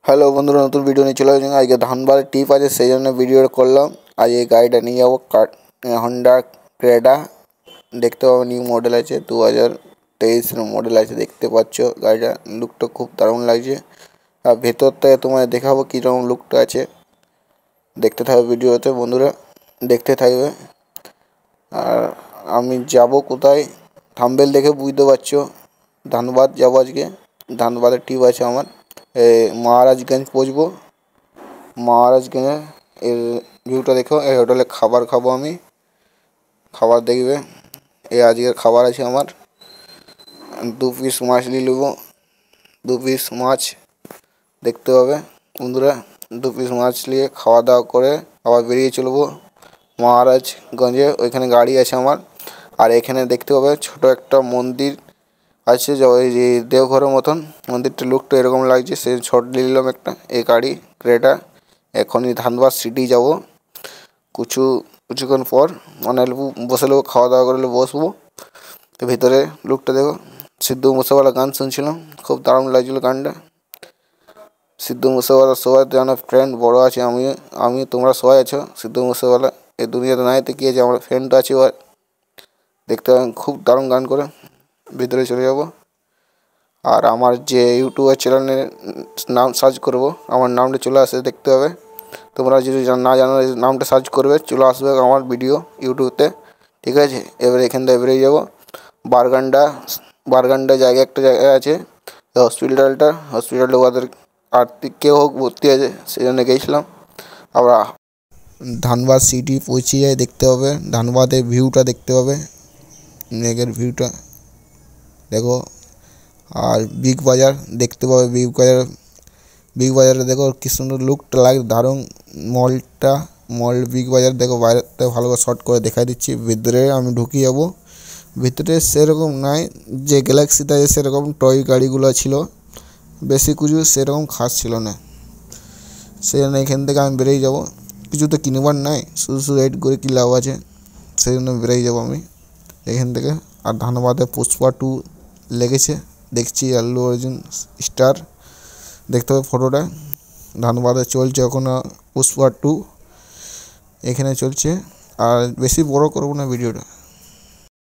Hello বন্ধুরা, নতুন video নিয়ে চলে আসুন। আজকে ধানবাদ টিপ আছে, সেই জন্য ভিডিওটা করলাম। আজ এই গাড়িটা নিয়ে যাবো, হন্ডা ক্রেডা। দেখতে পাবো নিউ মডেল আছে, 2023 মডেল আছে। দেখতে পাচ্ছ গাড়িটা লুকটা খুব দারুণ লাগছে। আর ভেতর থেকে তোমায় দেখাবো কীরকম লুকটা আছে। দেখতে থাকবে ভিডিওতে বন্ধুরা, দেখতে থাকবে। আর আমি যাব কোথায়, থাম্বনেল দেখে বুঝতে পারছো। ধানবাদ যাবো আজকে, ধানবাদের টিপ আছে আমার। মহারাজগঞ্জ পৌঁছবো। মহারাজগঞ্জে এর ভিউটা দেখো। এই হোটেলে খাবার খাবো আমি, খাবার দেখবে। এই আজকের খাবার আছে আমার, 2 পিস মাছ নিয়ে নেবো। 2 পিস মাছ দেখতে হবে বন্ধুরা। 2 পিস মাছ নিয়ে খাওয়া দাওয়া করে আবার বেরিয়ে চলবো মহারাজগঞ্জে। ওইখানে গাড়ি আছে আমার। আর এখানে দেখতে হবে ছোট একটা মন্দির আছে, ওই যে দেওঘরের মতন। মন্দিরটা লুকটা এরকম লাগছে, সে শর্ট নিলাম একটা। এই গাড়ি ক্রেটা এখনই ধানবাদ সিটি যাব কিছুক্ষণ পর। অনেক বসে নেবো, খাওয়া দাওয়া করলে বসবো। তো ভিতরে লুকটা দেখো। সিদ্ধু মুসেওয়ালা গান শুনছিলাম, খুব দারুণ লাগছিলো গানটা। সিদ্ধু মুসেওয়ালা সবাই জানো ফ্রেন্ড, বড় আছে আমি তোমরা সবাই আছো। সিদ্ধু মুসেওয়ালা এই দুনিয়াতে নাই তো কী আছে, আমার ফ্রেন্ড আছে। ওর দেখতে খুব দারুণ গান করে। ভিতরে চলে যাব। আর আমার যে ইউটিউবের চ্যানেলের নাম সার্চ করব, আমার নামটা চলে আসে, দেখতে হবে। তোমরা যদি না জানো, নামটা সার্চ করবে, চলে আসবে আমার ভিডিও ইউটিউবতে, ঠিক আছে। এবার এখান থেকে বেরিয়ে যাবো। বারগান্ডা জায়গা একটা জায়গা আছে, হসপিটালটা ওদের আর্থিক কেউ হোক ভর্তি আছে, সেই জন্য গেছিলাম। আবার ধানবাদ সিটি পৌঁছে যায়, দেখতে হবে ধানবাদের ভিউটা দেখতে হবে, মেঘের ভিউটা দেখো। আর বিগ বাজার দেখতে পাবে। বিগ বাজারে দেখো কি সুন্দর লুকটা লাগে, দারুণ মল বিগ বাজার দেখো। বাইরেতে ভালো করে শর্ট করে দেখাই দিচ্ছি। ভিতরে আমি ঢুকে যাবো। ভিতরে সেরকম নাই, যে গ্যালাক্সিতে আছে সেরকম টয় গাড়িগুলো ছিল, বেশি কিছু সেরকম খাস ছিল না। সেই জন্য এখান থেকে আমি বেরিয়ে যাবো। কিছু তো কিনবার নাই, শুধু রাইড করে কী লাভ আছে, সেই জন্য বেরিয়ে যাবো আমি এখান থেকে। আর ধানবাদে পুষ্পা 2 লেগেছে, দেখছি আল্লু অর্জুন স্টার। দেখতে হবে ফটোটা। ধানবাদে চলছে এখন পুষ্পা 2 এখানে চলছে। আর বেশি বড় করবো না ভিডিওটা।